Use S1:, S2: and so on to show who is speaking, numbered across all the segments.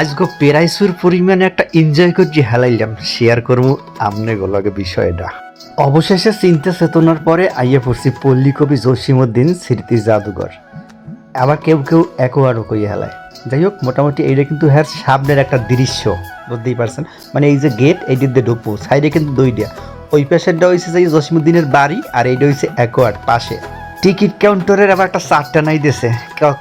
S1: আজকে পেরাইসুর পরিমাণে একটা এনজয় করছি হেলাইলাম শেয়ার করবো আমনে গোলাকে বিষয়টা। অবশেষে চিন্তা চেতনার পরে আইয়া পড়ছি পল্লী কবি জসিমউদ্দিন স্মৃতি জাদুঘর। আবার কেউ কেউ একোয়ারও কই হেলায়। যাই হোক, মোটামুটি এইটা কিন্তু হ্যাঁ সামনের একটা দৃশ্য, বুঝতেই পারছেন। মানে এই যে গেট, এইটির দিয়ে ঢুকবো, সাইডে কিন্তু দুইটা, ওই পাশেরটা হয়েছে যে জসিমউদ্দিনের বাড়ি, আর এইটা হয়েছে একোয়ার পাশে। টিকিট কাউন্টারের আবার একটা চারটা নাই দিয়েছে,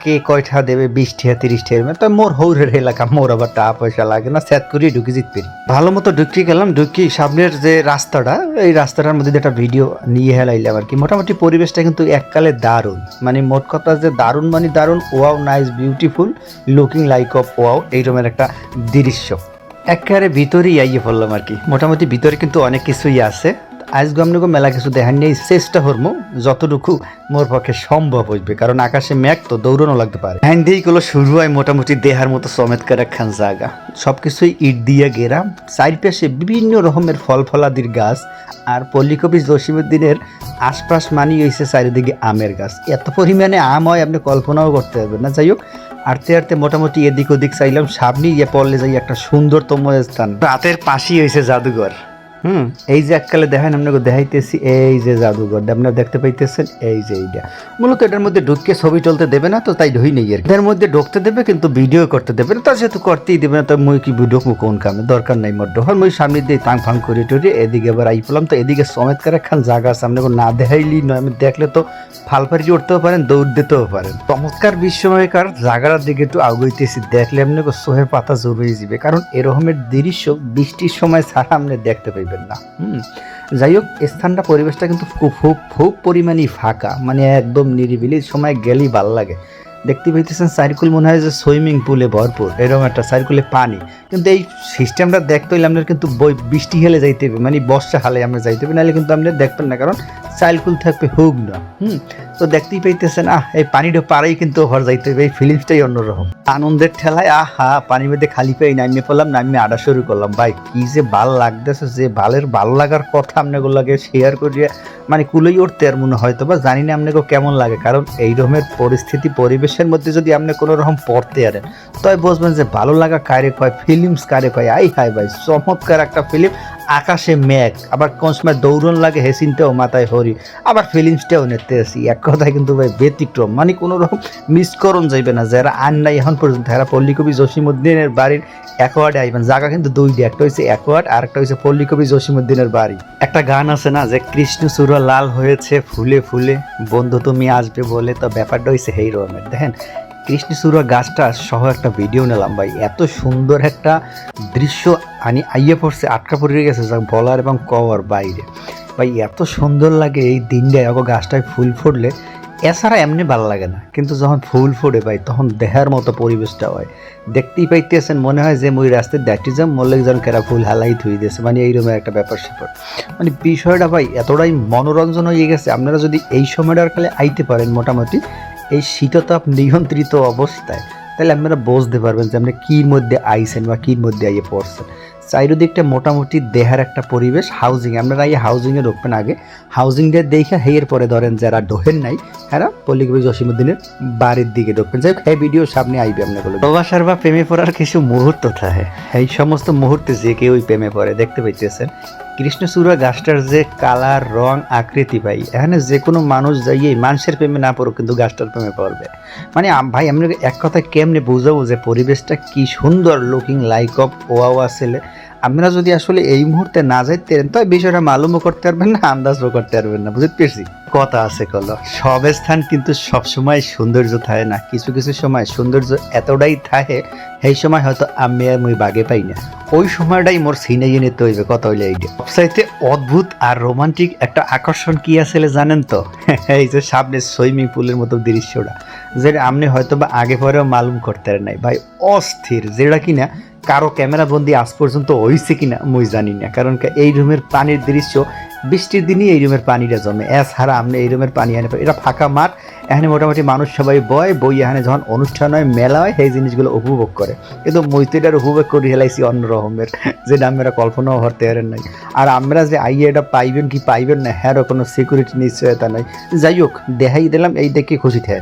S1: কে কয়টা দেবে, 20 টাকা 30 টাকা। তো মোর হৌরের এলাকা, মোর আবার টাকা পয়সা লাগে না, স্যাত করিয়ে ঢুকে জিত পেরি। ভালো মতো ঢুকিয়ে গেলাম, ঢুকি সামনের যে রাস্তাটা, এই রাস্তাটার মধ্যে একটা ভিডিও নিয়ে হেলাইলাম আর কি। মোটামুটি পরিবেশটা কিন্তু এককালে দারুণ, মানে মোট কথা যে দারুণ মানে দারুণ, wow nice beautiful looking like of wow, এইরকমের একটা দৃশ্য। একেবারে ভিতরেই আইয়ে পড়লাম আর কি। মোটামুটি ভিতরে কিন্তু অনেক কিছুই আছে। আজকে আপনাকে মেলা কিছু দেখার নেই, চেষ্টা করবো যতটুকু মোর পক্ষে সম্ভব হইবে, কারণ আকাশে মেঘ তো দৌড়ানো লাগতে পারে। হ্যাঁ দিয়েই গুলো শুরু হয় মোটামুটি দেহার মতো চমৎকার একখান জায়গা, সবকিছুই ইট দিয়ে ঘেরা, চারিপাশে বিভিন্ন রকমের ফল ফলাদির গাছ। আর পল্লী কবি জসিমউদ্দিনের আশপাশ মানি হয়েছে চারিদিকে আমের গাছ, এত পরিমাণে আম হয় আপনি কল্পনাও করতে পারবেন না। যাই হোক, আরতে আরতে মোটামুটি এদিক ওদিক চাইলাম, সামনে ইয়ে পড়লে যাই একটা সুন্দরতম স্থান, রাতের পাশেই হয়েছে জাদুঘর। এই যে এককালে দেখেন আপনাকে দেখাইতেছি, এই যে জাদুঘরটা আপনারা দেখতে পাইতেছেন, এই যে এইটা মূলত এটার মধ্যে ঢুকে ছবি তুলতে দেবে না, তো তাই ঢুই নেই আর। এর মধ্যে ঢুকতে দেবে কিন্তু ভিডিও করতে দেবে না, তা যেহেতু করতেই দেবে না, তো মুই কি ভিডিও কোন কামে দরকার নাই মোর ডোহর। মুই সামনে দিয়ে তাং ফাং করে টুরি এদিকে এবার আই পড়লাম। তো এদিকে চমৎকার একখান জায়গা আছে, আপনাকে না দেখাইলি নয়, আমি দেখলে তো ফালফারি উঠতেও পারেন, দৌড় দিতেও পারেন। চমৎকার বিস্ময়কার জায়গাটার দিকে একটু আগাইতেছি, দেখলে আপনাকে চোখের পাতা জড়িয়ে যাবে, কারণ এরকমের দৃশ্য বৃষ্টির সময় ছাড়া আপনি দেখতে পাইবেন না। যাই হোক, স্থানটা পরিবেশটা কিন্তু খুব পরিমাণেই ফাঁকা, মানে একদম নিরিবিলি, সময় গেলেই ভাল লাগে। দেখতে পাইতেছেন সার্কুল মনে হয় যে সুইমিং পুলে ভরপুর, এরকম একটা সার্কুলে পানি। কিন্তু এই সিস্টেমটা দেখতে হইলে আপনার কিন্তু বৃষ্টি হেলে যাইতে হবে, মানে বর্ষা হালে আমরা যাইতে হবে, নাহলে কিন্তু আপনি দেখবেন না, কারণ সার্কুল থাকবে হুক না। তো দেখতেই পাইতেছেন, এই পানিটা পাড়াই কিন্তু ওভার যাইতে হবে, এই ফিলিংসটাই অন্যরকম। আনন্দের ঠেলায় পানির মধ্যে খালি পেয়ে নামিয়ে পড়লাম, নামিয়ে আডা শুরু করলাম। ভাই কি যে ভাল লাগতেছে, যে ভালো লাগার কথা আপনাগুলোকে শেয়ার করিয়ে মানে কুলেই উঠতে আর মনে হয়তো বা জানি না আপনাকে কেমন লাগে, কারণ এই রকমের পরিস্থিতি পরিবেশের মধ্যে যদি আপনি কোনো রকম পড়তে আরেন, তবে বুঝবেন যে ভালো লাগা কারে কয়, ফিলিংস কারে কয়। হাই ভাই, চমৎকার একটা ফিল্ম। আকাশে মেঘ, আবার কোন সময় দৌড়ন লাগে হেসিনটাও মাথায় হরি, আবার ফিলিংসটাও নিতে আসি। এক কথায় কিন্তু ভাই ব্যতিক্রম, মানে কোনো রকম মিস করণ যাইবে না। যারা আন নাই এখন পর্যন্ত, তারা পল্লী কবি জসিমউদ্দিনের বাড়ির একোয়ার্ডে আইবেন। জায়গা কিন্তু দুইটা, একটা হচ্ছে একোয়ার্ড আর একটা হচ্ছে পল্লী কবি জসিমউদ্দিনের বাড়ি। একটা গান আছে না যে কৃষ্ণচূড়া লাল হয়েছে ফুলে ফুলে, বন্ধু তুমি আসবে বলে, তো ব্যাপারটা হয়েছে এই রকমের। দেখেন কৃষ্ণচূড়া গাছটা সহ একটা ভিডিও নিলাম ভাই, এত সুন্দর একটা দৃশ্য আইয়ে পড়ছে, আটকা পড়ে গেছে যা বলার এবং কওয়ার বাইরে। ভাই এত সুন্দর লাগে এই দিনটায়, গাছটায় ফুল ফুটলে এছাড়া এমনি ভালো লাগে না, কিন্তু যখন ফুল ফুটে ভাই তখন দেখার মতো পরিবেশটা হয়। দেখতেই পাইতেছেন, মনে হয় যে মই রাস্তায় দেখতে যাম, মল্লিক জন কেরা ফুল হালাই থুই দিয়েছে, মানে এইরকম একটা ব্যাপার স্যাপার। মানে বিষয়টা ভাই এতটাই মনোরঞ্জন হয়ে গেছে। আপনারা যদি এই সময়টার কালে আইতে পারেন, মোটামুটি এই শীততাপ নিয়ন্ত্রিত অবস্থায়, তাহলে আপনারা বুঝতে পারবেন যে আপনি কির মধ্যে আইছেন বা কির মধ্যে আইয়ে পড়ছেন। চারিদিকটা মোটামুটি দেহার একটা পরিবেশ। হাউজিং, আপনারা এই হাউজিংয়ে ঢুকবেন আগে, হাউজিংটা দেখে হেয়ের পরে ধরেন যারা ঢোকেন নাই, হ্যাঁ পল্লী কবি জসিমউদ্দিনের বাড়ির দিকে ঢুকবেন। যাই হোক, এই ভিডিও সামনে আইবে আপনাগুলো। প্রবাসার বা প্রেমে পড়ার কিছু মুহূর্ত থাকে, এই সমস্ত মুহূর্তে যে কেউ প্রেমে পড়ে। দেখতে পাইতেছেন কৃষ্ণচূড়া গাছটার যে কালার, রং, আকৃতি, ভাই এখানে যে কোনো মানুষ যাইয়ে মানুষের প্রেমে না পড়ুক, কিন্তু গাছটার প্রেমে পড়বে। মানে ভাই আমরা এক কথায় কেমনে বুঝাবো যে পরিবেশটা কি সুন্দর, লুকিং লাইক অফ ওয়াও আসলে। আপনারা যদি আসলে এই মুহূর্তে না যাইতেন, তবে বিষয়টা মালুমও করতে পারবেন না, আন্দাজও করতে পারবেন না, বুঝতে পেরেছি। কথা আছে কলো, সব স্থান কিন্তু সবসময় সৌন্দর্য থাকে না, কিছু কিছু সময় সৌন্দর্য এতটাই থাকে, সেই সময় হয়তো আমি আর মুই বাগে পাই না, ওই সময়টাই মোর সিনেই নিতে হইবে। কথা হইলে এইটা সবচাইতে অদ্ভুত আর রোমান্টিক একটা আকর্ষণ কি আসলে জানেন তো? এই যে সামনে সুইমিং পুলের মতো দৃশ্যটা, যেটা আপনি হয়তো বা আগে পরেও মালুম করতে নাই ভাই, অস্থির, যেটা কিনা কারো ক্যামেরা বন্দি আজ পর্যন্ত হয়েছে কিনা মুই জানি না, কারণ এই রুমের পানির দৃশ্য বৃষ্টির দিনই এই রুমের পানিটা জমে, এছাড়া আপনি এই রুমের পানি আনে। এটা ফাঁকা মাঠ, এখানে মোটামুটি মানুষ সবাই বই এখানে যখন অনুষ্ঠান হয়, মেলা হয়, সেই জিনিসগুলো উপভোগ করে। কিন্তু মুই তো এটার উপভোগ করে হেলাইছি অন্য রকমের, যেটা আমরা কল্পনাও করতে পারেন নাই। আর আমরা যে আইয়ে এটা পাইবেন কি পাইবেন না, হ্যাঁ কোনো সিকিউরিটি নিশ্চয়তা নাই। যাই হোক, দেখাই দিলাম, এই দেখে খুশি থাকে।